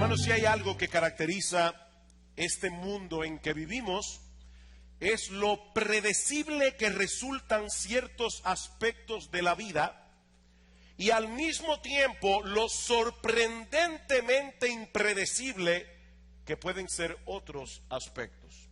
Hermanos, si hay algo que caracteriza este mundo en que vivimos, es lo predecible que resultan ciertos aspectos de la vida y al mismo tiempo lo sorprendentemente impredecible que pueden ser otros aspectos.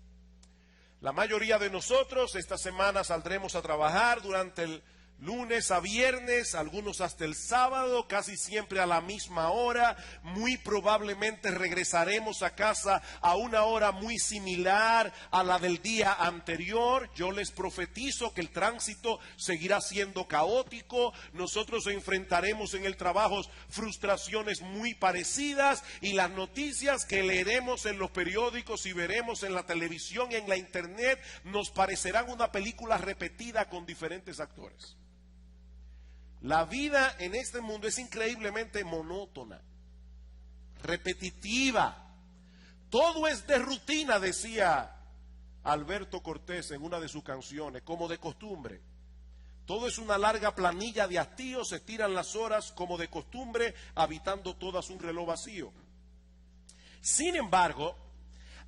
La mayoría de nosotros esta semana saldremos a trabajar durante el lunes a viernes, algunos hasta el sábado, casi siempre a la misma hora. Muy probablemente regresaremos a casa a una hora muy similar a la del día anterior. Yo les profetizo que el tránsito seguirá siendo caótico. Nosotros enfrentaremos en el trabajo frustraciones muy parecidas, y las noticias que leeremos en los periódicos y veremos en la televisión y en la internet nos parecerán una película repetida con diferentes actores. La vida en este mundo es increíblemente monótona, repetitiva. Todo es de rutina, decía Alberto Cortés en una de sus canciones, como de costumbre. Todo es una larga planilla de hastío, se tiran las horas como de costumbre, habitando todas un reloj vacío. Sin embargo,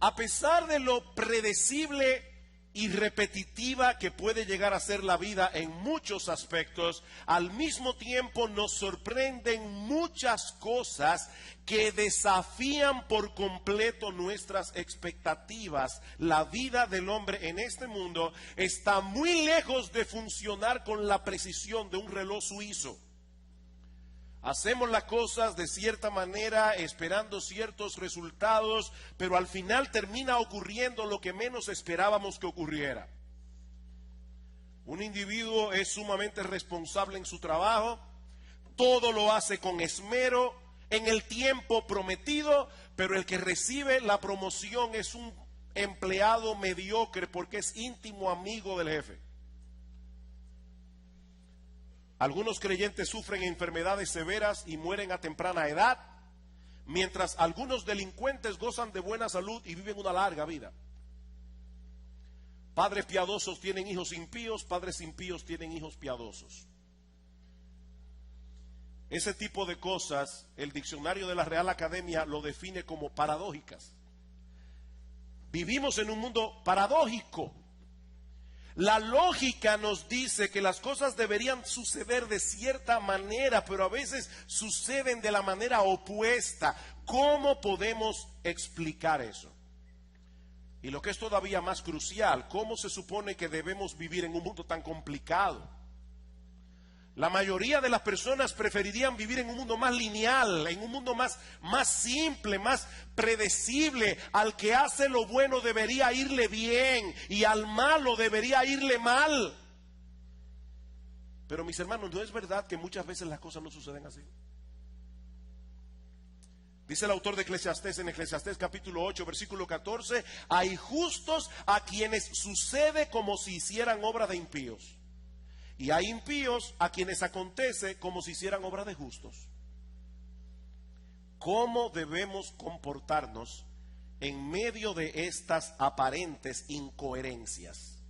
a pesar de lo predecible y repetitiva que puede llegar a ser la vida en muchos aspectos, al mismo tiempo nos sorprenden muchas cosas que desafían por completo nuestras expectativas. La vida del hombre en este mundo está muy lejos de funcionar con la precisión de un reloj suizo. Hacemos las cosas de cierta manera esperando ciertos resultados, pero al final termina ocurriendo lo que menos esperábamos que ocurriera. Un individuo es sumamente responsable en su trabajo, todo lo hace con esmero, en el tiempo prometido, pero el que recibe la promoción es un empleado mediocre porque es íntimo amigo del jefe. Algunos creyentes sufren enfermedades severas y mueren a temprana edad, mientras algunos delincuentes gozan de buena salud y viven una larga vida. Padres piadosos tienen hijos impíos, padres impíos tienen hijos piadosos. Ese tipo de cosas, el diccionario de la Real Academia lo define como paradójicas. Vivimos en un mundo paradójico. La lógica nos dice que las cosas deberían suceder de cierta manera, pero a veces suceden de la manera opuesta. ¿Cómo podemos explicar eso? Y lo que es todavía más crucial, ¿cómo se supone que debemos vivir en un mundo tan complicado? La mayoría de las personas preferirían vivir en un mundo más lineal, en un mundo más simple, más predecible. Al que hace lo bueno debería irle bien y al malo debería irle mal. Pero mis hermanos, ¿no es verdad que muchas veces las cosas no suceden así? Dice el autor de Eclesiastés en Eclesiastés capítulo 8, versículo 14, hay justos a quienes sucede como si hicieran obra de impíos. Y hay impíos a quienes acontece como si hicieran obra de justos. ¿Cómo debemos comportarnos en medio de estas aparentes incoherencias?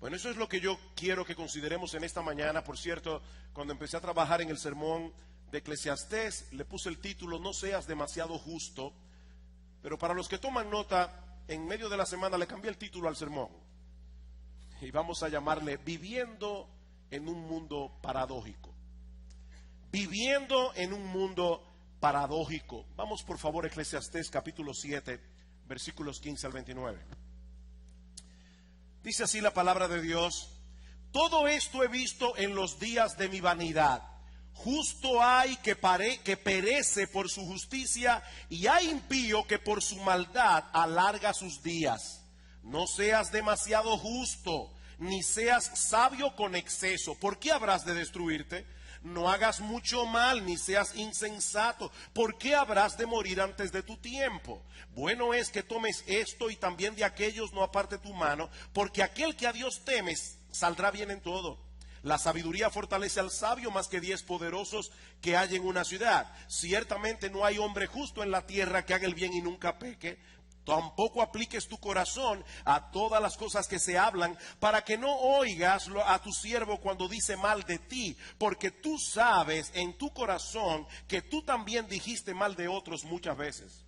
Bueno, eso es lo que yo quiero que consideremos en esta mañana. Por cierto, cuando empecé a trabajar en el sermón de Eclesiastés, le puse el título, no seas demasiado justo. Pero para los que toman nota, en medio de la semana le cambié el título al sermón. Y vamos a llamarle Viviendo en un mundo paradójico. Viviendo en un mundo paradójico. Vamos por favor a Eclesiastés capítulo 7, versículos 15 al 29. Dice así la palabra de Dios: todo esto he visto en los días de mi vanidad. Justo hay que perece por su justicia, y hay impío que por su maldad alarga sus días. No seas demasiado justo, ni seas sabio con exceso. ¿Por qué habrás de destruirte? No hagas mucho mal, ni seas insensato. ¿Por qué habrás de morir antes de tu tiempo? Bueno es que tomes esto y también de aquellos no aparte tu mano, porque aquel que a Dios temes saldrá bien en todo. La sabiduría fortalece al sabio más que 10 poderosos que hay en una ciudad. Ciertamente no hay hombre justo en la tierra que haga el bien y nunca peque. Tampoco apliques tu corazón a todas las cosas que se hablan, para que no oigas a tu siervo cuando dice mal de ti, porque tú sabes en tu corazón que tú también dijiste mal de otros muchas veces.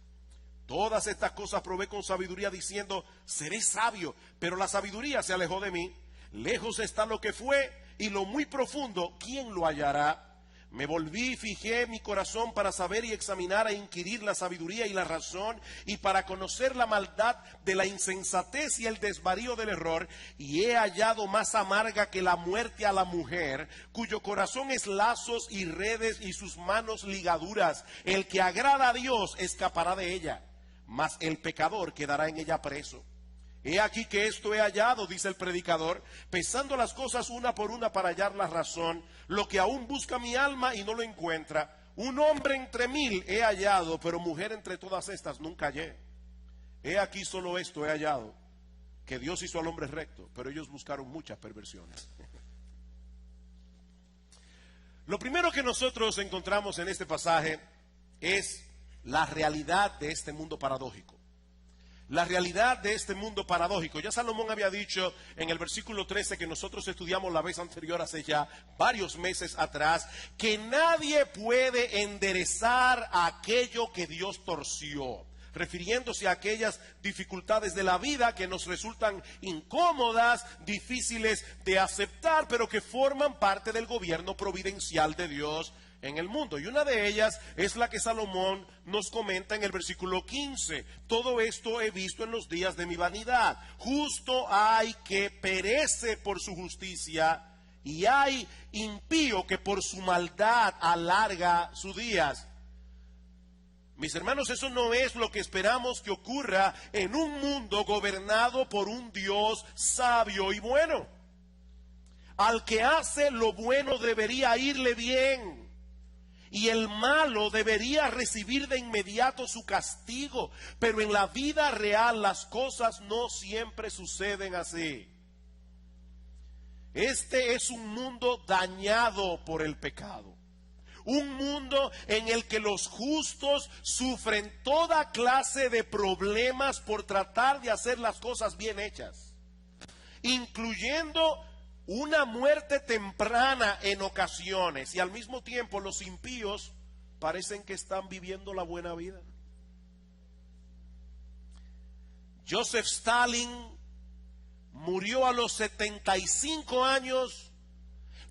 Todas estas cosas probé con sabiduría, diciendo, seré sabio, pero la sabiduría se alejó de mí. Lejos está lo que fue, y lo muy profundo, ¿quién lo hallará? Me volví y fijé mi corazón para saber y examinar e inquirir la sabiduría y la razón, y para conocer la maldad de la insensatez y el desvarío del error, y he hallado más amarga que la muerte a la mujer, cuyo corazón es lazos y redes y sus manos ligaduras. El que agrada a Dios escapará de ella, mas el pecador quedará en ella preso. He aquí que esto he hallado, dice el predicador, pesando las cosas una por una para hallar la razón, lo que aún busca mi alma y no lo encuentra. Un hombre entre 1000 he hallado, pero mujer entre todas estas nunca hallé. He aquí solo esto he hallado, que Dios hizo al hombre recto, pero ellos buscaron muchas perversiones. Lo primero que nosotros encontramos en este pasaje es la realidad de este mundo paradójico. La realidad de este mundo paradójico. Ya Salomón había dicho en el versículo 13 que nosotros estudiamos la vez anterior, hace ya varios meses atrás, que nadie puede enderezar aquello que Dios torció, refiriéndose a aquellas dificultades de la vida que nos resultan incómodas, difíciles de aceptar, pero que forman parte del gobierno providencial de Dios en el mundo. Y una de ellas es la que Salomón nos comenta en el versículo 15. Todo esto he visto en los días de mi vanidad. Justo hay que perece por su justicia, y hay impío que por su maldad alarga sus días. Mis hermanos, eso no es lo que esperamos que ocurra en un mundo gobernado por un Dios sabio y bueno. Al que hace lo bueno debería irle bien, y el malo debería recibir de inmediato su castigo. Pero en la vida real las cosas no siempre suceden así. Este es un mundo dañado por el pecado. Un mundo en el que los justos sufren toda clase de problemas por tratar de hacer las cosas bien hechas, incluyendo una muerte temprana en ocasiones, y al mismo tiempo los impíos parecen que están viviendo la buena vida. Joseph Stalin murió a los 75 años,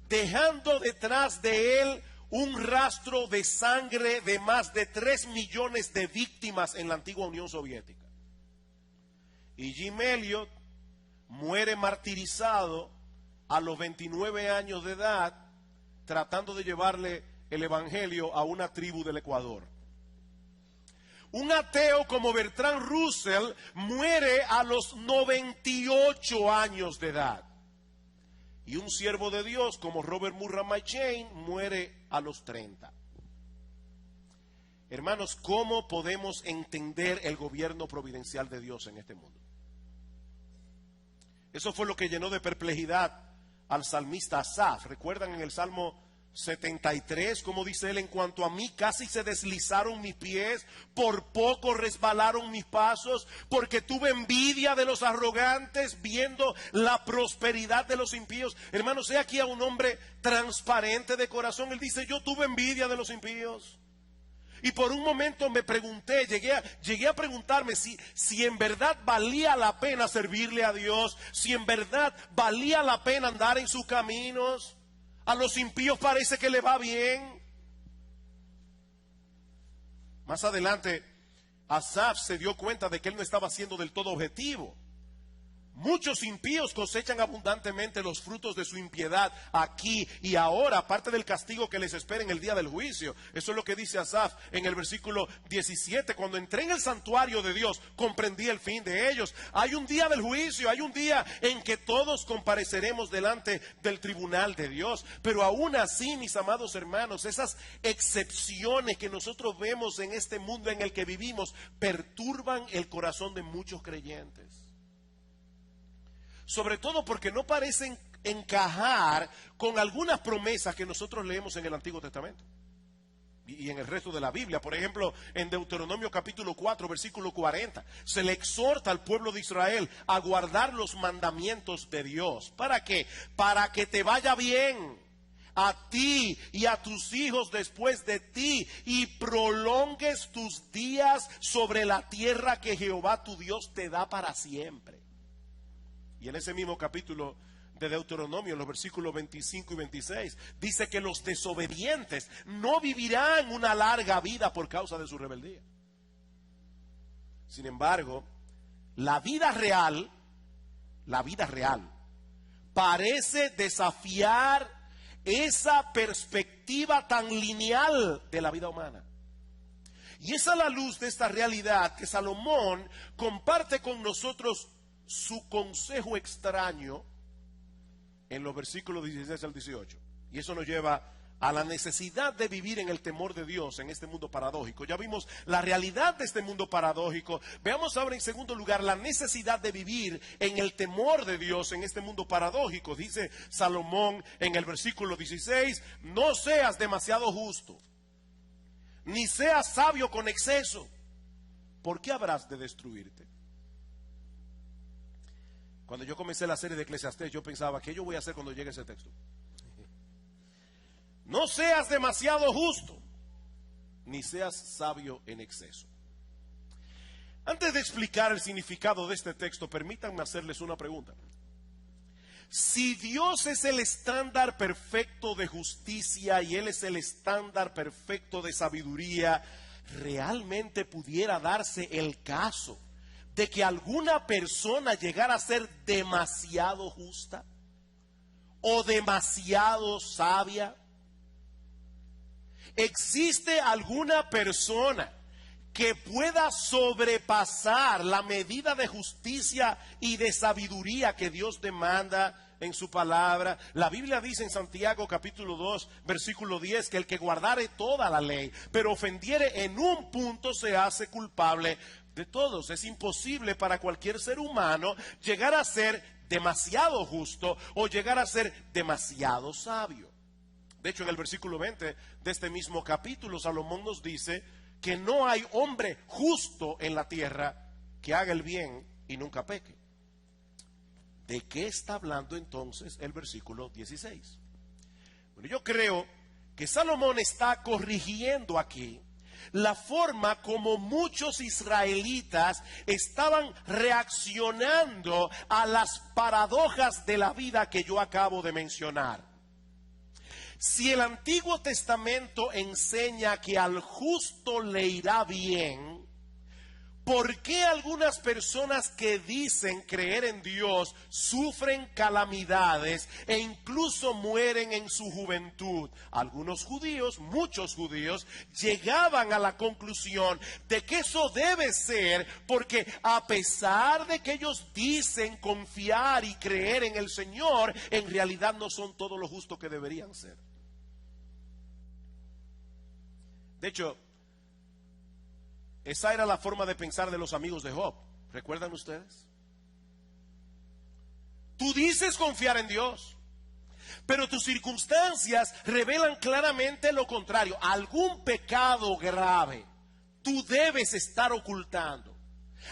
dejando detrás de él un rastro de sangre de más de 3 millones de víctimas en la antigua Unión Soviética. Y Jim Elliot muere martirizado a los 29 años de edad, tratando de llevarle el evangelio a una tribu del Ecuador. Un ateo como Bertrand Russell muere a los 98 años de edad. Y un siervo de Dios como Robert Murray McCheyne muere a los 30. Hermanos, ¿cómo podemos entender el gobierno providencial de Dios en este mundo? Eso fue lo que llenó de perplejidad al salmista Asaf. ¿Recuerdan en el Salmo 73 como dice él? En cuanto a mí, casi se deslizaron mis pies, por poco resbalaron mis pasos, porque tuve envidia de los arrogantes, viendo la prosperidad de los impíos. Hermanos, he aquí a un hombre transparente de corazón. Él dice, yo tuve envidia de los impíos. Y por un momento me pregunté, llegué a preguntarme si en verdad valía la pena servirle a Dios, si en verdad valía la pena andar en sus caminos. A los impíos parece que le va bien. Más adelante, Asaf se dio cuenta de que él no estaba siendo del todo objetivo. Muchos impíos cosechan abundantemente los frutos de su impiedad aquí y ahora, aparte del castigo que les espera en el día del juicio. Eso es lo que dice Asaf en el versículo 17. Cuando entré en el santuario de Dios, comprendí el fin de ellos. Hay un día del juicio, hay un día en que todos compareceremos delante del tribunal de Dios. Pero aún así, mis amados hermanos, esas excepciones que nosotros vemos en este mundo en el que vivimos perturban el corazón de muchos creyentes. Sobre todo porque no parecen encajar con algunas promesas que nosotros leemos en el Antiguo Testamento. y en el resto de la Biblia. Por ejemplo, en Deuteronomio capítulo 4, versículo 40, se le exhorta al pueblo de Israel a guardar los mandamientos de Dios. ¿Para qué? Para que te vaya bien a ti y a tus hijos después de ti, y prolongues tus días sobre la tierra que Jehová tu Dios te da para siempre. Y en ese mismo capítulo de Deuteronomio, en los versículos 25 y 26, dice que los desobedientes no vivirán una larga vida por causa de su rebeldía. Sin embargo, la vida real parece desafiar esa perspectiva tan lineal de la vida humana. Y es a la luz de esta realidad que Salomón comparte con nosotros su consejo extraño en los versículos 16 al 18. Y eso nos lleva a la necesidad de vivir en el temor de Dios en este mundo paradójico. Ya vimos la realidad de este mundo paradójico. Veamos ahora en segundo lugar la necesidad de vivir en el temor de Dios en este mundo paradójico. Dice Salomón en el versículo 16, no seas demasiado justo, ni seas sabio con exceso. ¿Por qué habrás de destruirte? Cuando yo comencé la serie de Eclesiastés, yo pensaba, ¿qué yo voy a hacer cuando llegue ese texto? No seas demasiado justo, ni seas sabio en exceso. Antes de explicar el significado de este texto, permítanme hacerles una pregunta. Si Dios es el estándar perfecto de justicia y Él es el estándar perfecto de sabiduría, ¿realmente pudiera darse el caso de que alguna persona llegara a ser demasiado justa o demasiado sabia? ¿Existe alguna persona que pueda sobrepasar la medida de justicia y de sabiduría que Dios demanda en su palabra? La Biblia dice en Santiago capítulo 2 versículo 10 que el que guardare toda la ley pero ofendiere en un punto se hace culpable de todos. Es imposible para cualquier ser humano llegar a ser demasiado justo o llegar a ser demasiado sabio. De hecho, en el versículo 20 de este mismo capítulo, Salomón nos dice que no hay hombre justo en la tierra que haga el bien y nunca peque. ¿De qué está hablando entonces el versículo 16? Bueno, yo creo que Salomón está corrigiendo aquí la forma como muchos israelitas estaban reaccionando a las paradojas de la vida que yo acabo de mencionar. Si el Antiguo Testamento enseña que al justo le irá bien, ¿por qué algunas personas que dicen creer en Dios sufren calamidades e incluso mueren en su juventud? Algunos judíos, muchos judíos, llegaban a la conclusión de que eso debe ser porque a pesar de que ellos dicen confiar y creer en el Señor, en realidad no son todo lo justo que deberían ser. De hecho, esa era la forma de pensar de los amigos de Job. ¿Recuerdan ustedes? Tú dices confiar en Dios, pero tus circunstancias revelan claramente lo contrario. Algún pecado grave tú debes estar ocultando.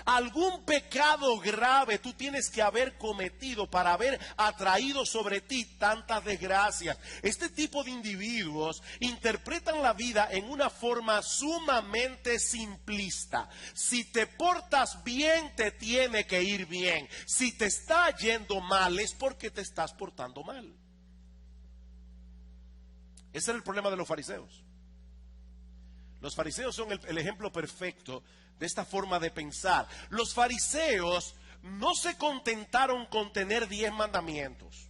Algún pecado grave tú tienes que haber cometido para haber atraído sobre ti tantas desgracias. Este tipo de individuos interpretan la vida en una forma sumamente simplista. Si te portas bien, te tiene que ir bien. Si te está yendo mal, es porque te estás portando mal. Ese era el problema de los fariseos. Los fariseos son el ejemplo perfecto de esta forma de pensar. Los fariseos no se contentaron con tener 10 mandamientos,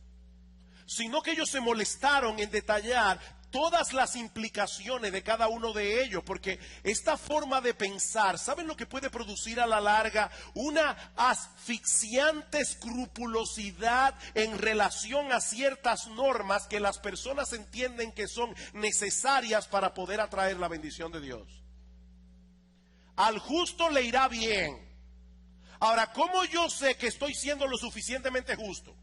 sino que ellos se molestaron en detallar todas las implicaciones de cada uno de ellos, porque esta forma de pensar, ¿saben lo que puede producir a la larga? Una asfixiante escrupulosidad en relación a ciertas normas que las personas entienden que son necesarias para poder atraer la bendición de Dios. Al justo le irá bien. Ahora, ¿cómo yo sé que estoy siendo lo suficientemente justo?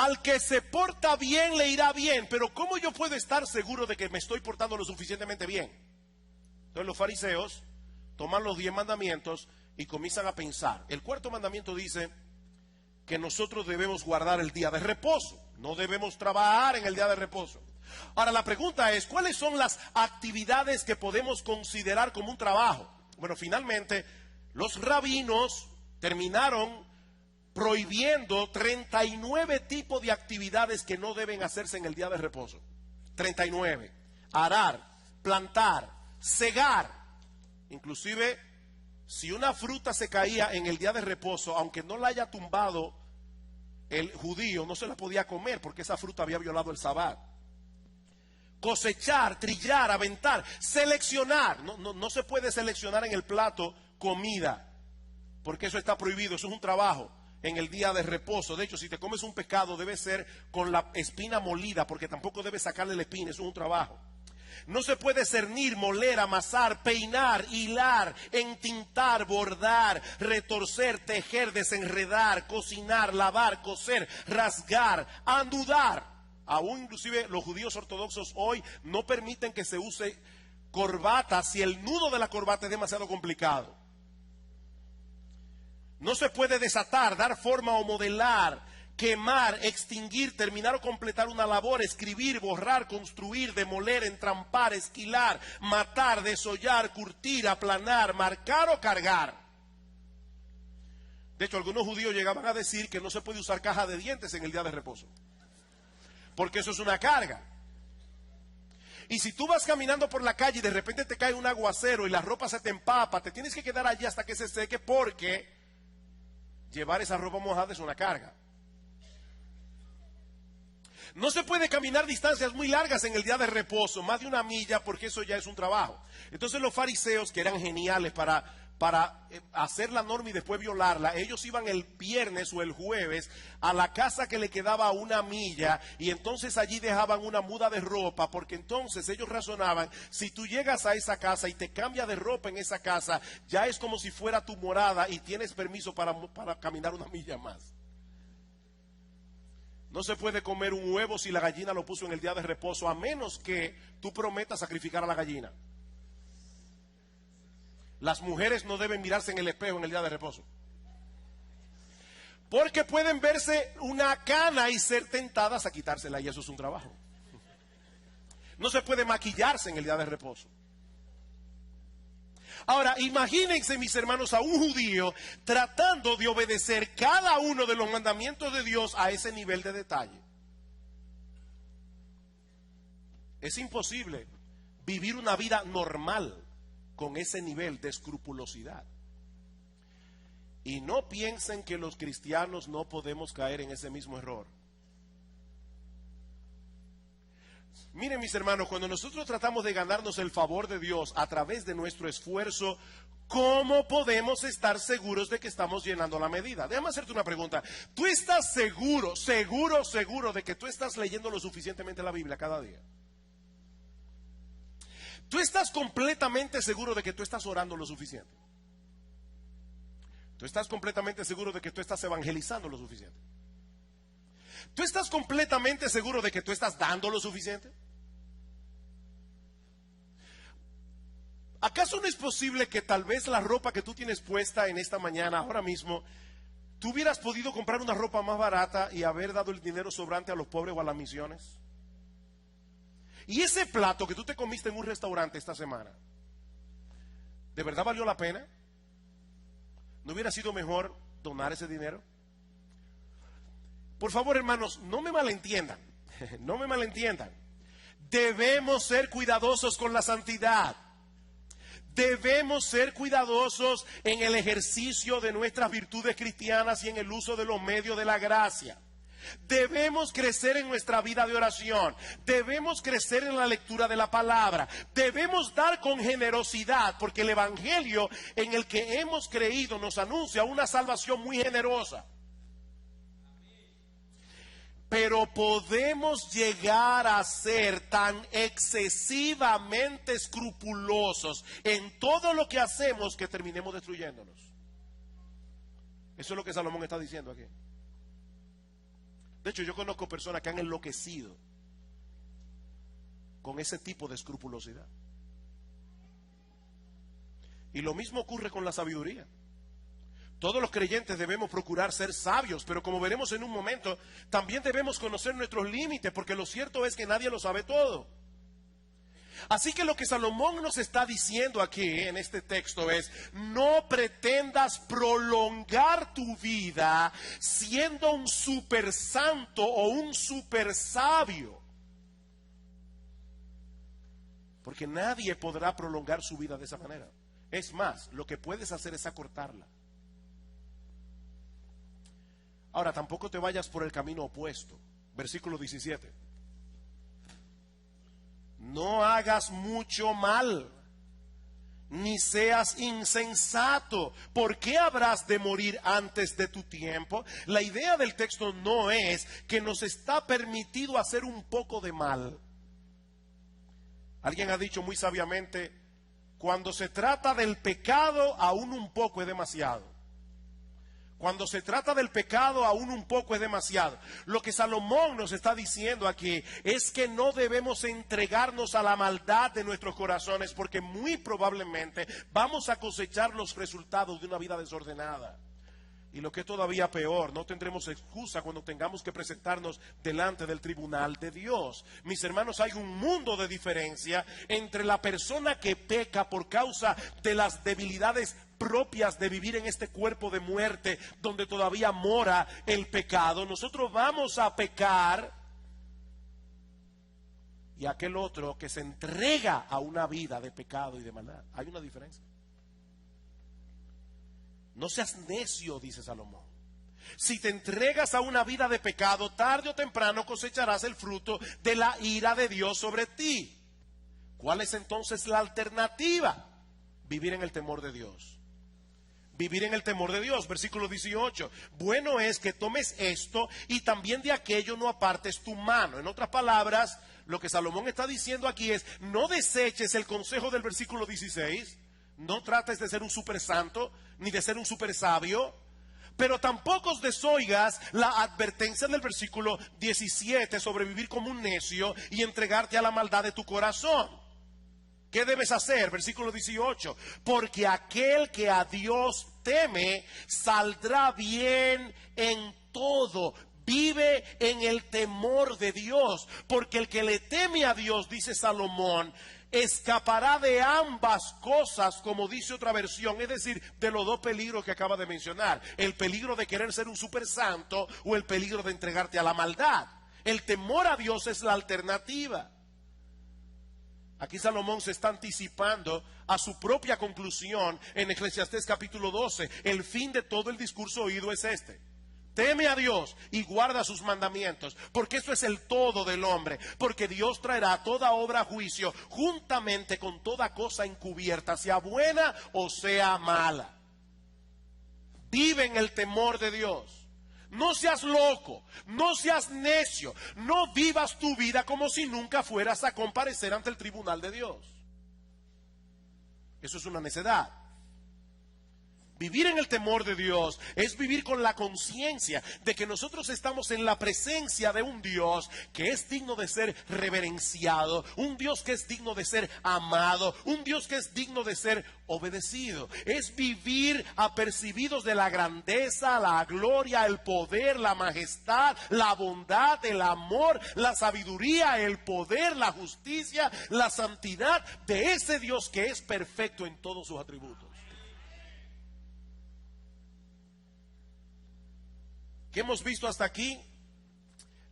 al que se porta bien le irá bien, pero ¿cómo yo puedo estar seguro de que me estoy portando lo suficientemente bien? Entonces los fariseos toman los 10 mandamientos y comienzan a pensar. El cuarto mandamiento dice que nosotros debemos guardar el día de reposo, no debemos trabajar en el día de reposo. Ahora la pregunta es, ¿cuáles son las actividades que podemos considerar como un trabajo? Bueno, finalmente los rabinos terminaron prohibiendo 39 tipos de actividades que no deben hacerse en el día de reposo. 39. Arar, plantar, segar. Inclusive, si una fruta se caía en el día de reposo, aunque no la haya tumbado el judío, no se la podía comer porque esa fruta había violado el sabbat. Cosechar, trillar, aventar, seleccionar. No se puede seleccionar en el plato comida, porque eso está prohibido, eso es un trabajo en el día de reposo. De hecho, si te comes un pescado, debe ser con la espina molida, porque tampoco debes sacarle la espina, eso es un trabajo. No se puede cernir, moler, amasar, peinar, hilar, entintar, bordar, retorcer, tejer, desenredar, cocinar, lavar, coser, rasgar, anudar. Aún inclusive los judíos ortodoxos hoy no permiten que se use corbata si el nudo de la corbata es demasiado complicado. No se puede desatar, dar forma o modelar, quemar, extinguir, terminar o completar una labor, escribir, borrar, construir, demoler, entrampar, esquilar, matar, desollar, curtir, aplanar, marcar o cargar. De hecho, algunos judíos llegaban a decir que no se puede usar caja de dientes en el día de reposo, porque eso es una carga. Y si tú vas caminando por la calle y de repente te cae un aguacero y la ropa se te empapa, te tienes que quedar allí hasta que se seque, porque llevar esa ropa mojada es una carga. No se puede caminar distancias muy largas en el día de reposo, más de 1 milla, porque eso ya es un trabajo. Entonces los fariseos, que eran geniales para hacer la norma y después violarla, ellos iban el viernes o el jueves a la casa que le quedaba a 1 milla, y entonces allí dejaban una muda de ropa, porque entonces ellos razonaban, si tú llegas a esa casa y te cambias de ropa en esa casa, ya es como si fuera tu morada y tienes permiso para caminar 1 milla más. No se puede comer un huevo si la gallina lo puso en el día de reposo, a menos que tú prometas sacrificar a la gallina. Las mujeres no deben mirarse en el espejo en el día de reposo, porque pueden verse una cana y ser tentadas a quitársela, y eso es un trabajo. No se puede maquillarse en el día de reposo. Ahora, imagínense, mis hermanos, a un judío tratando de obedecer cada uno de los mandamientos de Dios a ese nivel de detalle. Es imposible vivir una vida normal con ese nivel de escrupulosidad. Y no piensen que los cristianos no podemos caer en ese mismo error. Miren, mis hermanos, cuando nosotros tratamos de ganarnos el favor de Dios a través de nuestro esfuerzo, ¿cómo podemos estar seguros de que estamos llenando la medida? Déjame hacerte una pregunta. ¿Tú estás seguro de que tú estás leyendo lo suficientemente la Biblia cada día? ¿Tú estás completamente seguro de que tú estás orando lo suficiente? ¿Tú estás completamente seguro de que tú estás evangelizando lo suficiente? ¿Tú estás completamente seguro de que tú estás dando lo suficiente? ¿Acaso no es posible que tal vez la ropa que tú tienes puesta en esta mañana, ahora mismo, tú hubieras podido comprar una ropa más barata y haber dado el dinero sobrante a los pobres o a las misiones? Y ese plato que tú te comiste en un restaurante esta semana, ¿de verdad valió la pena? ¿No hubiera sido mejor donar ese dinero? Por favor, hermanos, no me malentiendan, no me malentiendan. Debemos ser cuidadosos con la santidad. Debemos ser cuidadosos en el ejercicio de nuestras virtudes cristianas y en el uso de los medios de la gracia. Debemos crecer en nuestra vida de oración. Debemos crecer en la lectura de la palabra. Debemos dar con generosidad, porque el evangelio en el que hemos creído nos anuncia una salvación muy generosa. Pero podemos llegar a ser tan excesivamente escrupulosos en todo lo que hacemos que terminemos destruyéndonos. Eso es lo que Salomón está diciendo aquí. De hecho, yo conozco personas que han enloquecido con ese tipo de escrupulosidad. Y lo mismo ocurre con la sabiduría. Todos los creyentes debemos procurar ser sabios, pero como veremos en un momento, también debemos conocer nuestros límites, porque lo cierto es que nadie lo sabe todo. Así que lo que Salomón nos está diciendo aquí en este texto es: no pretendas prolongar tu vida siendo un super santo o un super sabio, porque nadie podrá prolongar su vida de esa manera. Es más, lo que puedes hacer es acortarla. Ahora, tampoco te vayas por el camino opuesto. Versículo 17. No hagas mucho mal, ni seas insensato. ¿Por qué habrás de morir antes de tu tiempo? La idea del texto no es que nos está permitido hacer un poco de mal. Alguien ha dicho muy sabiamente: cuando se trata del pecado, aún un poco es demasiado. Cuando se trata del pecado, aún un poco es demasiado. Lo que Salomón nos está diciendo aquí es que no debemos entregarnos a la maldad de nuestros corazones, porque muy probablemente vamos a cosechar los resultados de una vida desordenada. Y lo que es todavía peor, no tendremos excusa cuando tengamos que presentarnos delante del tribunal de Dios. Mis hermanos, hay un mundo de diferencia entre la persona que peca por causa de las debilidades propias de vivir en este cuerpo de muerte donde todavía mora el pecado. Nosotros vamos a pecar, y aquel otro que se entrega a una vida de pecado y de maldad. Hay una diferencia. No seas necio, dice Salomón. Si te entregas a una vida de pecado, tarde o temprano cosecharás el fruto de la ira de Dios sobre ti. ¿Cuál es entonces la alternativa? Vivir en el temor de Dios. Vivir en el temor de Dios. Versículo 18. Bueno es que tomes esto y también de aquello no apartes tu mano. En otras palabras, lo que Salomón está diciendo aquí es: no deseches el consejo del versículo 16. No trates de ser un super santo, ni de ser un super sabio, pero tampoco desoigas la advertencia del versículo 17 sobre vivir como un necio y entregarte a la maldad de tu corazón. ¿Qué debes hacer? Versículo 18. Porque aquel que a Dios teme saldrá bien en todo. Vive en el temor de Dios, porque el que le teme a Dios, dice Salomón, escapará de ambas cosas, como dice otra versión, es decir, de los dos peligros que acaba de mencionar: el peligro de querer ser un super santo o el peligro de entregarte a la maldad. El temor a Dios es la alternativa. Aquí Salomón se está anticipando a su propia conclusión en Eclesiastés capítulo 12. El fin de todo el discurso oído es este: teme a Dios y guarda sus mandamientos, porque eso es el todo del hombre. Porque Dios traerá toda obra a juicio, juntamente con toda cosa encubierta, sea buena o sea mala. Vive en el temor de Dios. No seas loco, no seas necio, no vivas tu vida como si nunca fueras a comparecer ante el tribunal de Dios. Eso es una necedad. Vivir en el temor de Dios es vivir con la conciencia de que nosotros estamos en la presencia de un Dios que es digno de ser reverenciado, un Dios que es digno de ser amado, un Dios que es digno de ser obedecido. Es vivir apercibidos de la grandeza, la gloria, el poder, la majestad, la bondad, el amor, la sabiduría, el poder, la justicia, la santidad de ese Dios que es perfecto en todos sus atributos. ¿Qué hemos visto hasta aquí?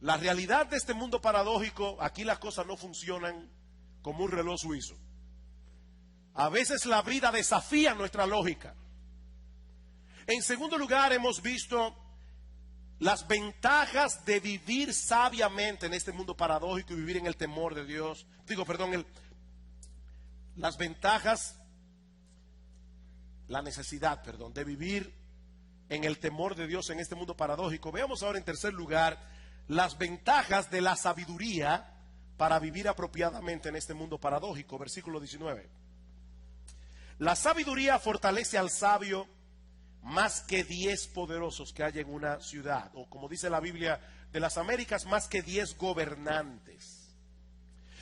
La realidad de este mundo paradójico: aquí las cosas no funcionan como un reloj suizo. A veces la vida desafía nuestra lógica. En segundo lugar, hemos visto las ventajas de vivir sabiamente en este mundo paradójico y vivir en el temor de Dios. Las ventajas, la necesidad, de vivir en el temor de Dios en este mundo paradójico. Veamos ahora en tercer lugar las ventajas de la sabiduría para vivir apropiadamente en este mundo paradójico. Versículo 19. La sabiduría fortalece al sabio más que 10 poderosos que hay en una ciudad. O como dice la Biblia, de las Américas más que 10 gobernantes.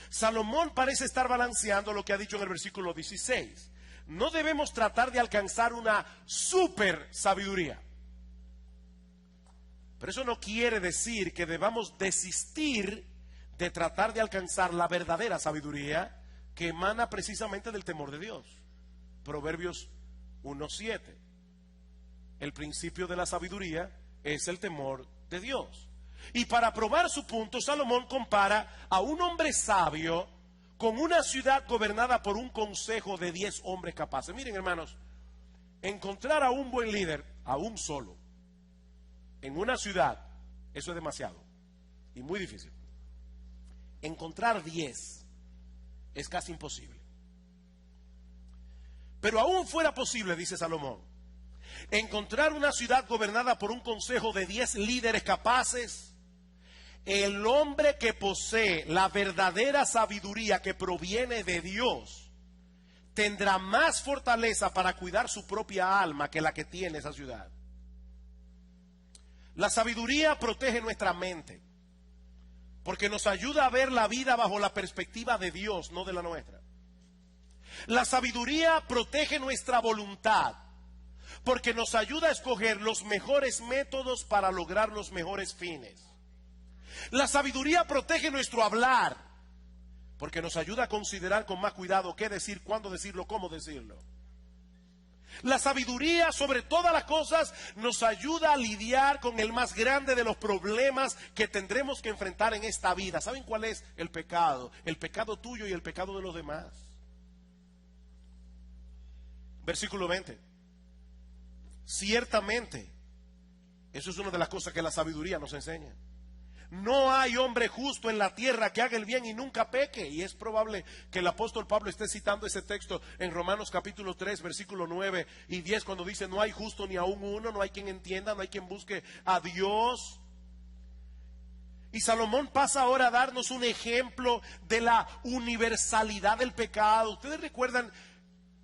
Salomón parece estar balanceando lo que ha dicho en el versículo 16. No debemos tratar de alcanzar una super sabiduría. Pero eso no quiere decir que debamos desistir de tratar de alcanzar la verdadera sabiduría que emana precisamente del temor de Dios. Proverbios 1:7. El principio de la sabiduría es el temor de Dios. Y para probar su punto, Salomón compara a un hombre sabio con una ciudad gobernada por un consejo de 10 hombres capaces. Miren, hermanos, encontrar a un buen líder, a un solo, en una ciudad, eso es demasiado y muy difícil. Encontrar 10 es casi imposible. Pero aún fuera posible, dice Salomón, encontrar una ciudad gobernada por un consejo de 10 líderes capaces, el hombre que posee la verdadera sabiduría que proviene de Dios tendrá más fortaleza para cuidar su propia alma que la que tiene esa ciudad. La sabiduría protege nuestra mente, porque nos ayuda a ver la vida bajo la perspectiva de Dios, no de la nuestra. La sabiduría protege nuestra voluntad, porque nos ayuda a escoger los mejores métodos para lograr los mejores fines. La sabiduría protege nuestro hablar, porque nos ayuda a considerar con más cuidado qué decir, cuándo decirlo, cómo decirlo. La sabiduría, sobre todas las cosas, nos ayuda a lidiar con el más grande de los problemas que tendremos que enfrentar en esta vida. ¿Saben cuál es el pecado? El pecado tuyo y el pecado de los demás. Versículo 20. Ciertamente, eso es una de las cosas que la sabiduría nos enseña. No hay hombre justo en la tierra que haga el bien y nunca peque. Y es probable que el apóstol Pablo esté citando ese texto en Romanos capítulo 3, versículo 9 y 10, cuando dice: no hay justo ni aún uno, no hay quien entienda, no hay quien busque a Dios. Y Salomón pasa ahora a darnos un ejemplo de la universalidad del pecado. Ustedes recuerdan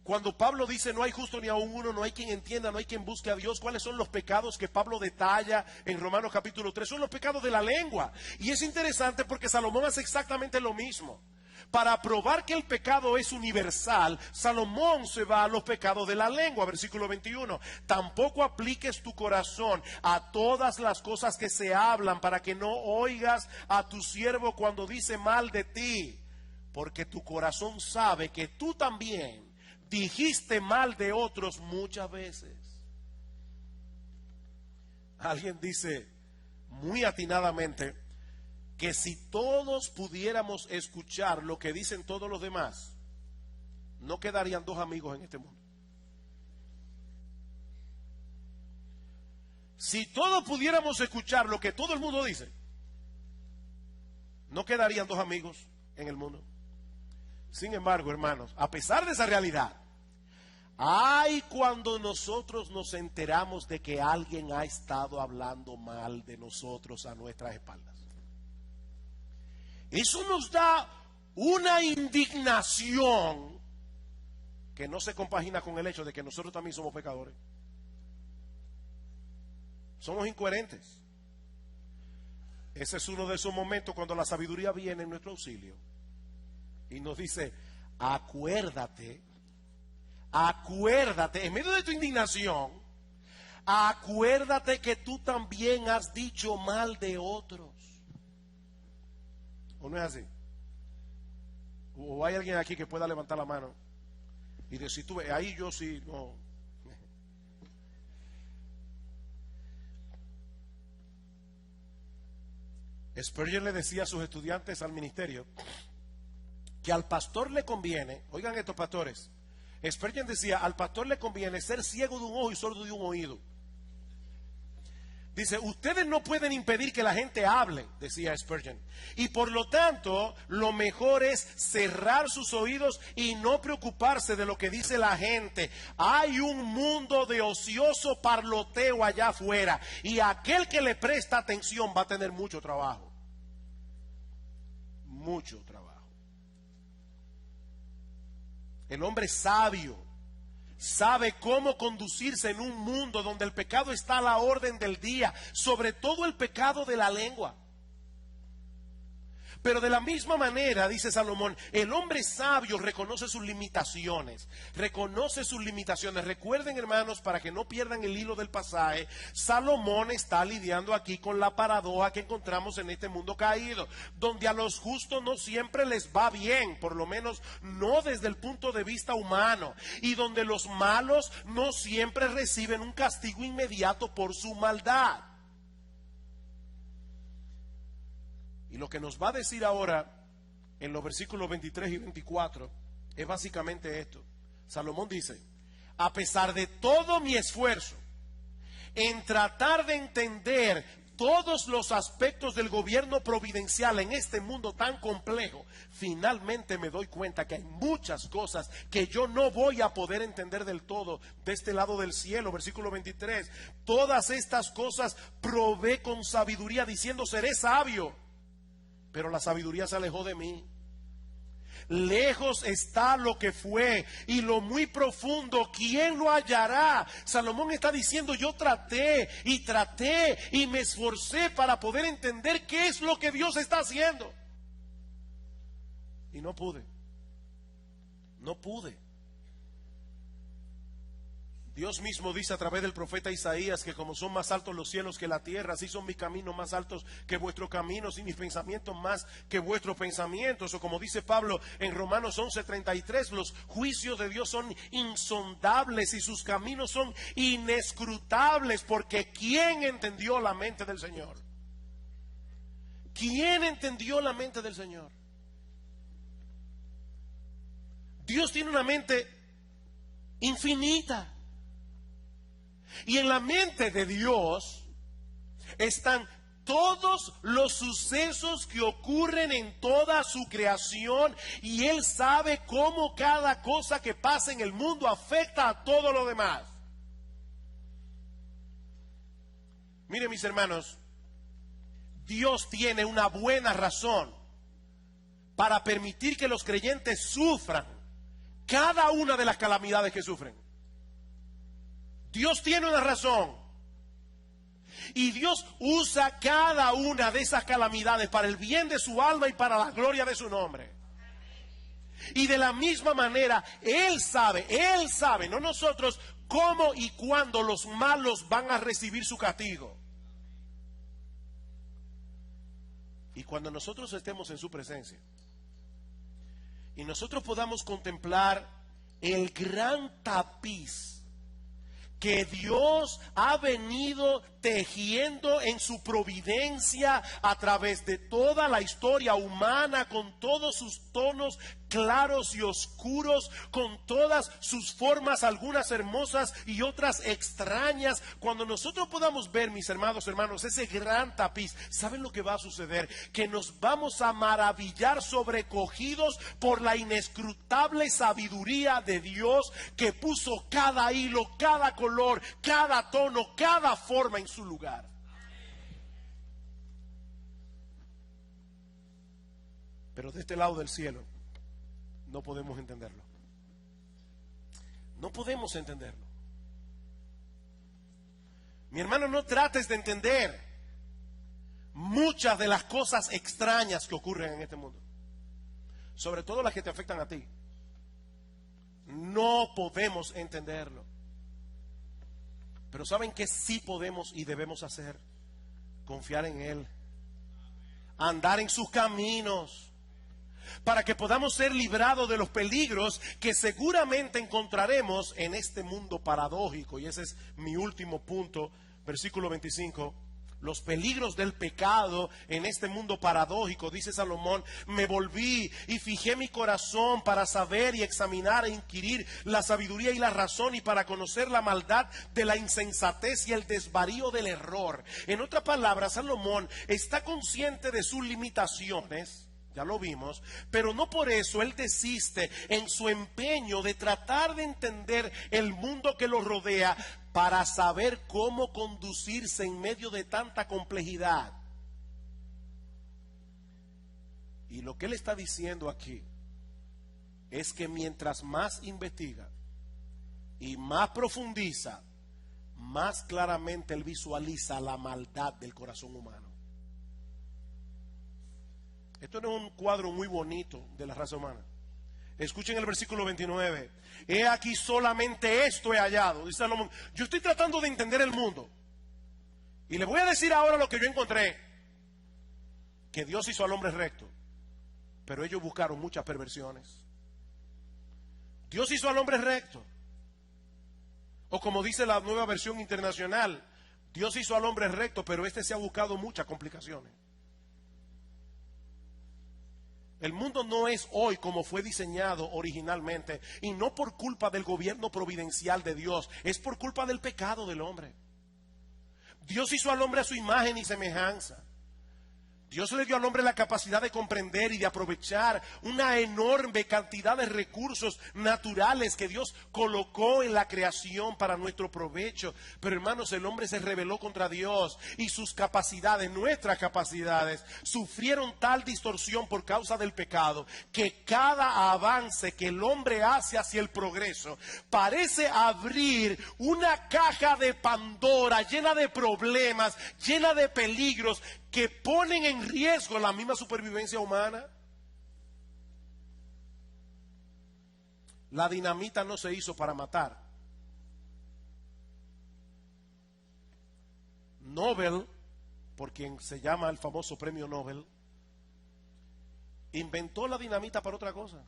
cuando Pablo dice: no hay justo ni aún uno, no hay quien entienda, no hay quien busque a Dios. ¿Cuáles son los pecados que Pablo detalla en Romanos capítulo 3? Son los pecados de la lengua. Y es interesante porque Salomón hace exactamente lo mismo. Para probar que el pecado es universal, Salomón se va a los pecados de la lengua. Versículo 21. Tampoco apliques tu corazón a todas las cosas que se hablan, para que no oigas a tu siervo cuando dice mal de ti, porque tu corazón sabe que tú también dijiste mal de otros muchas veces. Alguien dice muy atinadamente que si todos pudiéramos escuchar lo que dicen todos los demás, no quedarían dos amigos en este mundo. Si todos pudiéramos escuchar lo que todo el mundo dice, no quedarían dos amigos en el mundo. Sin embargo, hermanos, a pesar de esa realidad, ay, cuando nosotros nos enteramos de que alguien ha estado hablando mal de nosotros a nuestras espaldas. Eso nos da una indignación que no se compagina con el hecho de que nosotros también somos pecadores. Somos incoherentes. Ese es uno de esos momentos cuando la sabiduría viene en nuestro auxilio y nos dice: acuérdate, en medio de tu indignación, acuérdate que tú también has dicho mal de otros. ¿O no es así? ¿O hay alguien aquí que pueda levantar la mano y decir: tú, ahí yo sí, no? Spurgeon le decía a sus estudiantes al ministerio que al pastor le conviene, oigan estos pastores, Spurgeon decía: al pastor le conviene ser ciego de un ojo y sordo de un oído. Dice: ustedes no pueden impedir que la gente hable, decía Spurgeon, y por lo tanto lo mejor es cerrar sus oídos y no preocuparse de lo que dice la gente. Hay un mundo de ocioso parloteo allá afuera, y aquel que le presta atención va a tener mucho trabajo. Mucho trabajo. El hombre sabio sabe cómo conducirse en un mundo donde el pecado está a la orden del día, sobre todo el pecado de la lengua. Pero de la misma manera, dice Salomón, el hombre sabio reconoce sus limitaciones. Reconoce sus limitaciones. Recuerden, hermanos, para que no pierdan el hilo del pasaje, Salomón está lidiando aquí con la paradoja que encontramos en este mundo caído, donde a los justos no siempre les va bien, por lo menos no desde el punto de vista humano, y donde los malos no siempre reciben un castigo inmediato por su maldad. Y lo que nos va a decir ahora en los versículos 23 y 24 es básicamente esto. Salomón dice: a pesar de todo mi esfuerzo en tratar de entender todos los aspectos del gobierno providencial en este mundo tan complejo, finalmente me doy cuenta que hay muchas cosas que yo no voy a poder entender del todo de este lado del cielo. Versículo 23: todas estas cosas probé con sabiduría, diciendo seré sabio, pero la sabiduría se alejó de mí. Lejos está lo que fue, y lo muy profundo, ¿quién lo hallará? Salomón está diciendo: yo traté y me esforcé para poder entender qué es lo que Dios está haciendo, y no pude. Dios mismo dice a través del profeta Isaías que como son más altos los cielos que la tierra, así son mis caminos más altos que vuestros caminos y mis pensamientos más que vuestros pensamientos. O como dice Pablo en Romanos 11:33, los juicios de Dios son insondables y sus caminos son inescrutables, porque ¿quién entendió la mente del Señor? ¿Quién entendió la mente del Señor? Dios tiene una mente infinita. Y en la mente de Dios están todos los sucesos que ocurren en toda su creación, y Él sabe cómo cada cosa que pasa en el mundo afecta a todo lo demás. Miren, mis hermanos, Dios tiene una buena razón para permitir que los creyentes sufran cada una de las calamidades que sufren. Dios tiene una razón, y Dios usa cada una de esas calamidades para el bien de su alma y para la gloria de su nombre. Y de la misma manera, Él sabe, no nosotros, cómo y cuándo los malos van a recibir su castigo. Y cuando nosotros estemos en su presencia y nosotros podamos contemplar el gran tapiz que Dios ha venido tejiendo en su providencia a través de toda la historia humana, con todos sus tonos claros y oscuros, con todas sus formas, algunas hermosas y otras extrañas. Cuando nosotros podamos ver, mis hermanos, ese gran tapiz, ¿saben lo que va a suceder? Que nos vamos a maravillar, sobrecogidos por la inescrutable sabiduría de Dios, que puso cada hilo, cada color, cada tono, cada forma en su lugar. Pero de este lado del cielo no podemos entenderlo. No podemos entenderlo. Mi hermano, no trates de entender muchas de las cosas extrañas que ocurren en este mundo, sobre todo las que te afectan a ti. No podemos entenderlo. Pero ¿saben qué sí podemos y debemos hacer? Confiar en Él, andar en sus caminos, para que podamos ser librados de los peligros que seguramente encontraremos en este mundo paradójico. Y ese es mi último punto, versículo 25. Los peligros del pecado en este mundo paradójico. Dice Salomón: me volví y fijé mi corazón para saber y examinar e inquirir la sabiduría y la razón, y para conocer la maldad de la insensatez y el desvarío del error. En otras palabras, Salomón está consciente de sus limitaciones, ya lo vimos, pero no por eso él desiste en su empeño de tratar de entender el mundo que lo rodea, para saber cómo conducirse en medio de tanta complejidad. Y lo que él está diciendo aquí es que mientras más investiga y más profundiza, más claramente él visualiza la maldad del corazón humano. Esto no es un cuadro muy bonito de la raza humana. Escuchen el versículo 29. He aquí solamente esto he hallado, dice Salomón. Yo estoy tratando de entender el mundo. Y les voy a decir ahora lo que yo encontré. Que Dios hizo al hombre recto, pero ellos buscaron muchas perversiones. Dios hizo al hombre recto. O como dice la Nueva Versión Internacional, Dios hizo al hombre recto, pero este se ha buscado muchas complicaciones. El mundo no es hoy como fue diseñado originalmente, y no por culpa del gobierno providencial de Dios, es por culpa del pecado del hombre. Dios hizo al hombre a su imagen y semejanza. Dios le dio al hombre la capacidad de comprender y de aprovechar una enorme cantidad de recursos naturales que Dios colocó en la creación para nuestro provecho. Pero hermanos, el hombre se rebeló contra Dios y sus capacidades, nuestras capacidades, sufrieron tal distorsión por causa del pecado que cada avance que el hombre hace hacia el progreso parece abrir una caja de Pandora llena de problemas, llena de peligros que ponen en riesgo la misma supervivencia humana. La dinamita no se hizo para matar. Nobel, por quien se llama el famoso premio Nobel, inventó la dinamita para otra cosa.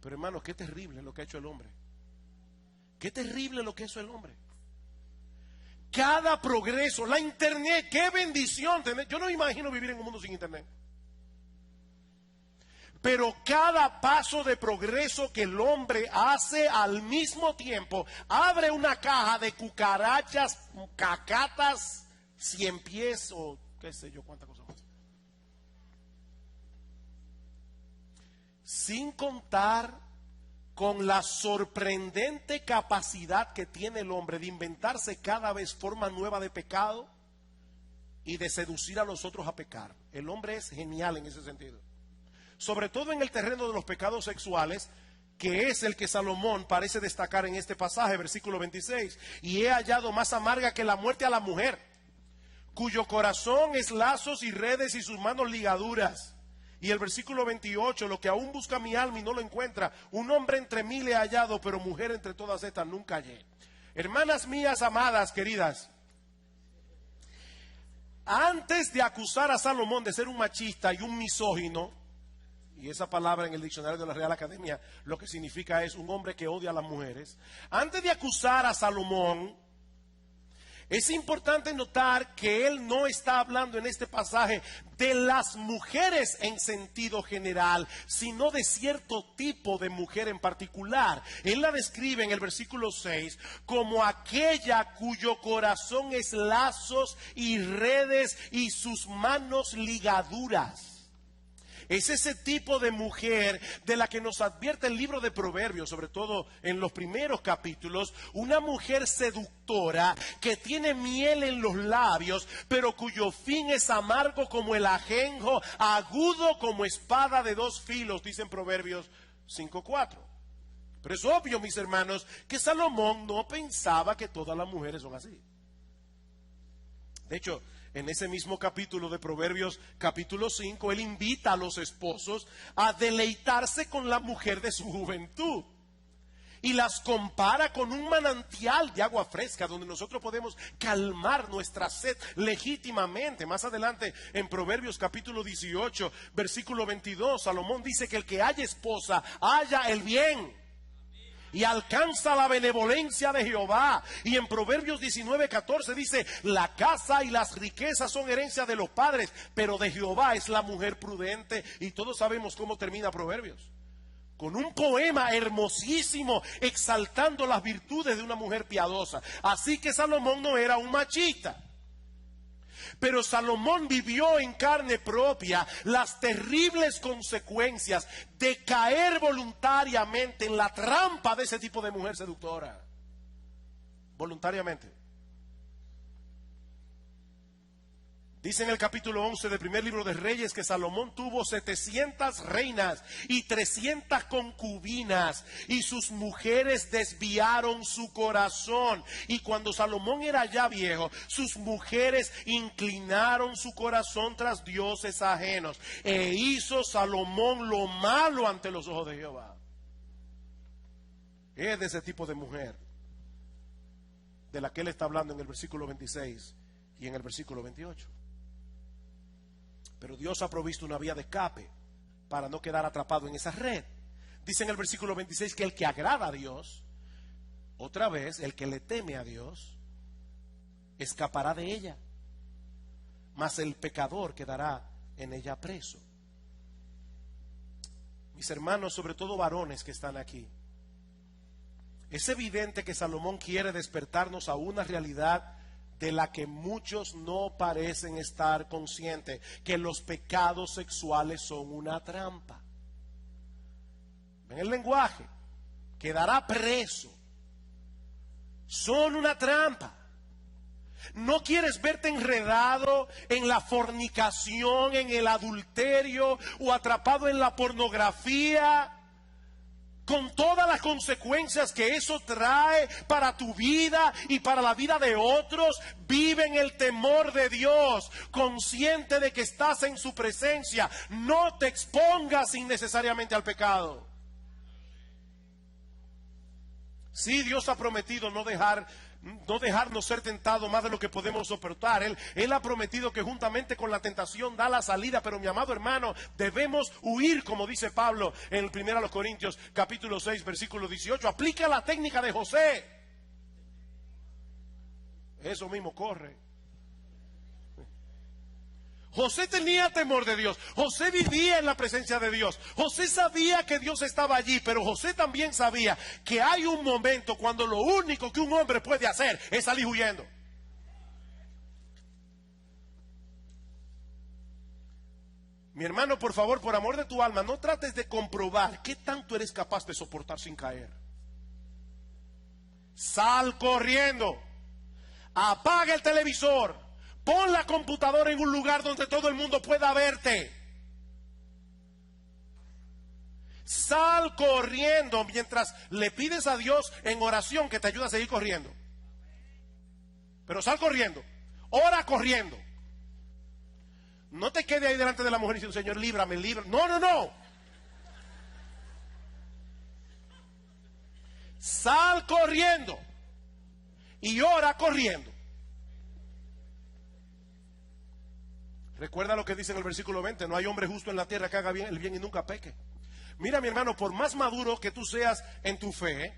Pero hermanos, qué terrible lo que ha hecho el hombre. Qué terrible lo que hizo el hombre. Cada progreso, la internet, qué bendición tener. Yo no me imagino vivir en un mundo sin internet. Pero cada paso de progreso que el hombre hace al mismo tiempo abre una caja de cucarachas, cacatas, 100 pies o qué sé yo cuántas cosas más. Sin contar con la sorprendente capacidad que tiene el hombre de inventarse cada vez forma nueva de pecado y de seducir a los otros a pecar. El hombre es genial en ese sentido. Sobre todo en el terreno de los pecados sexuales, que es el que Salomón parece destacar en este pasaje, versículo 26. Y he hallado más amarga que la muerte a la mujer, cuyo corazón es lazos y redes y sus manos ligaduras. Y el versículo 28, lo que aún busca mi alma y no lo encuentra, un hombre entre mil he hallado, pero mujer entre todas estas nunca hallé. Hermanas mías amadas, queridas, antes de acusar a Salomón de ser un machista y un misógino, y esa palabra en el diccionario de la Real Academia lo que significa es un hombre que odia a las mujeres, antes de acusar a Salomón, es importante notar que él no está hablando en este pasaje de las mujeres en sentido general, sino de cierto tipo de mujer en particular. Él la describe en el versículo 6 como aquella cuyo corazón es lazos y redes y sus manos ligaduras. Es ese tipo de mujer de la que nos advierte el libro de Proverbios, sobre todo en los primeros capítulos, una mujer seductora que tiene miel en los labios, pero cuyo fin es amargo como el ajenjo, agudo como espada de dos filos, dicen Proverbios 5:4. Pero es obvio, mis hermanos, que Salomón no pensaba que todas las mujeres son así. De hecho, en ese mismo capítulo de Proverbios, capítulo 5, él invita a los esposos a deleitarse con la mujer de su juventud. Y las compara con un manantial de agua fresca donde nosotros podemos calmar nuestra sed legítimamente. Más adelante, en Proverbios capítulo 18, versículo 22, Salomón dice que el que haya esposa, haya el bien y alcanza la benevolencia de Jehová. Y en Proverbios 19:14 dice: la casa y las riquezas son herencia de los padres, pero de Jehová es la mujer prudente. Y todos sabemos cómo termina Proverbios, con un poema hermosísimo exaltando las virtudes de una mujer piadosa. Así que Salomón no era un machista, pero Salomón vivió en carne propia las terribles consecuencias de caer voluntariamente en la trampa de ese tipo de mujer seductora. Voluntariamente. Dice en el capítulo 11 del primer libro de Reyes que Salomón tuvo 700 reinas y 300 concubinas, y sus mujeres desviaron su corazón. Y cuando Salomón era ya viejo, sus mujeres inclinaron su corazón tras dioses ajenos, e hizo Salomón lo malo ante los ojos de Jehová. Es de ese tipo de mujer de la que él está hablando en el versículo 26 y en el versículo 28. Pero Dios ha provisto una vía de escape para no quedar atrapado en esa red. Dice en el versículo 26 que el que agrada a Dios, otra vez, el que le teme a Dios, escapará de ella, mas el pecador quedará en ella preso. Mis hermanos, sobre todo varones que están aquí, es evidente que Salomón quiere despertarnos a una realidad de la que muchos no parecen estar conscientes, que los pecados sexuales son una trampa. ¿Ven el lenguaje? Quedará preso. Son una trampa. No quieres verte enredado en la fornicación, en el adulterio o atrapado en la pornografía, con todas las consecuencias que eso trae para tu vida y para la vida de otros. Vive en el temor de Dios, consciente de que estás en su presencia. No te expongas innecesariamente al pecado. Sí, Dios ha prometido no dejarnos ser tentados más de lo que podemos soportar. Él ha prometido que juntamente con la tentación da la salida. Pero mi amado hermano, debemos huir, como dice Pablo en el 1 Corintios capítulo 6 versículo 18. Aplica la técnica de José. Eso mismo corre. José tenía temor de Dios. José vivía en la presencia de Dios. José sabía que Dios estaba allí, pero José también sabía que hay un momento cuando lo único que un hombre puede hacer es salir huyendo. Mi hermano, por favor, por amor de tu alma, no trates de comprobar qué tanto eres capaz de soportar sin caer. Sal corriendo. Apaga el televisor. Pon la computadora en un lugar donde todo el mundo pueda verte. Sal corriendo mientras le pides a Dios en oración que te ayude a seguir corriendo. Pero sal corriendo. Ora corriendo. No te quedes ahí delante de la mujer diciendo, Señor, líbrame, líbrame. No, no, no. Sal corriendo. Y ora corriendo. Recuerda lo que dice en el versículo 20, no hay hombre justo en la tierra que haga bien el bien y nunca peque. Mira, mi hermano, por más maduro que tú seas en tu fe,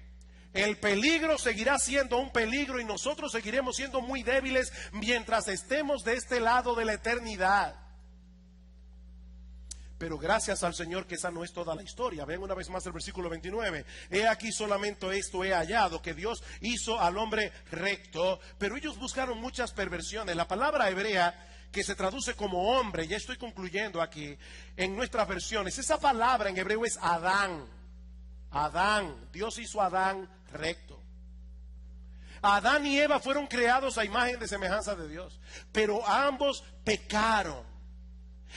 el peligro seguirá siendo un peligro y nosotros seguiremos siendo muy débiles mientras estemos de este lado de la eternidad. Pero gracias al Señor que esa no es toda la historia. Ven una vez más el versículo 29. He aquí solamente esto he hallado, que Dios hizo al hombre recto, pero ellos buscaron muchas perversiones. La palabra hebrea que se traduce como hombre, ya estoy concluyendo aquí, en nuestras versiones, esa palabra en hebreo es Adán. Adán, Dios hizo a Adán recto. Adán y Eva fueron creados a imagen de semejanza de Dios, pero ambos pecaron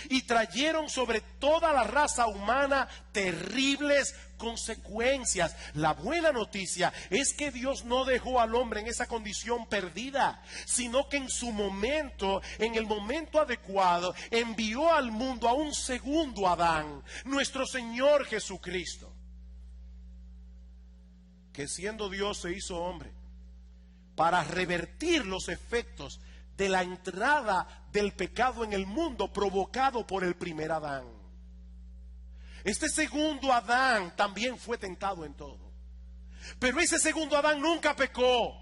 y trajeron sobre toda la raza humana terribles consecuencias. La buena noticia es que Dios no dejó al hombre en esa condición perdida, sino que en su momento, en el momento adecuado, envió al mundo a un segundo Adán, nuestro Señor Jesucristo, que siendo Dios se hizo hombre para revertir los efectos de la entrada del pecado en el mundo provocado por el primer Adán. Este segundo Adán también fue tentado en todo, pero ese segundo Adán nunca pecó.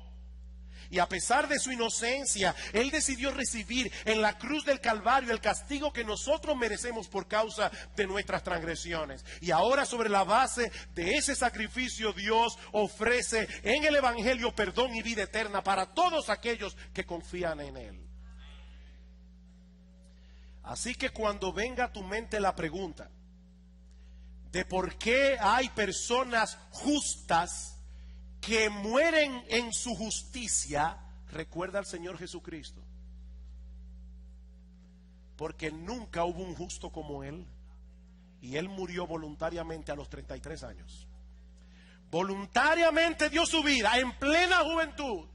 Y a pesar de su inocencia, él decidió recibir en la cruz del Calvario el castigo que nosotros merecemos por causa de nuestras transgresiones. Y ahora, sobre la base de ese sacrificio, Dios ofrece en el Evangelio perdón y vida eterna para todos aquellos que confían en él. Así que cuando venga a tu mente la pregunta de por qué hay personas justas que mueren en su justicia, recuerda al Señor Jesucristo. porque nunca hubo un justo como él. Y él murió voluntariamente a los 33 años. Voluntariamente dio su vida en plena juventud.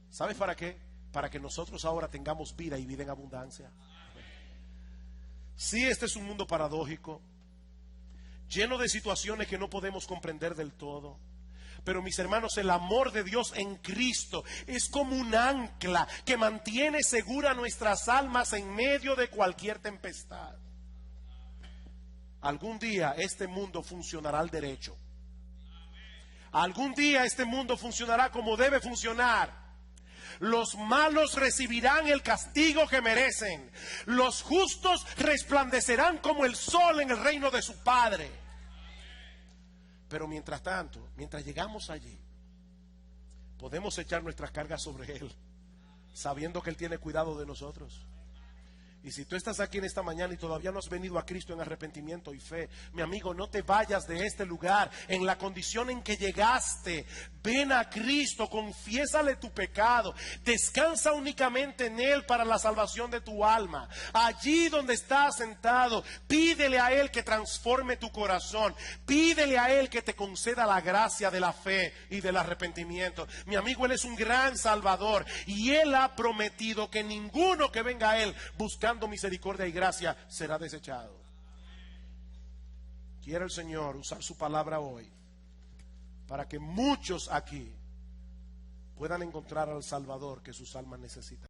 ¿Sabes para qué? Para que nosotros ahora tengamos vida y vida en abundancia. Sí, este es un mundo paradójico, lleno de situaciones que no podemos comprender del todo. Pero mis hermanos, el amor de Dios en Cristo es como un ancla que mantiene segura nuestras almas en medio de cualquier tempestad. Algún día este mundo funcionará al derecho. Algún día este mundo funcionará como debe funcionar. Los malos recibirán el castigo que merecen. Los justos resplandecerán como el sol en el reino de su Padre. Pero mientras tanto, mientras llegamos allí, podemos echar nuestras cargas sobre Él, sabiendo que Él tiene cuidado de nosotros. Y si tú estás aquí en esta mañana y todavía no has venido a Cristo en arrepentimiento y fe, mi amigo, no te vayas de este lugar en la condición en que llegaste. Ven a Cristo, confiésale tu pecado, descansa únicamente en Él para la salvación de tu alma. Allí donde estás sentado, pídele a Él que transforme tu corazón, pídele a Él que te conceda la gracia de la fe y del arrepentimiento. Mi amigo, Él es un gran Salvador y Él ha prometido que ninguno que venga a Él buscando misericordia y gracia será desechado. Quiere el Señor usar su palabra hoy para que muchos aquí puedan encontrar al Salvador que sus almas necesitan.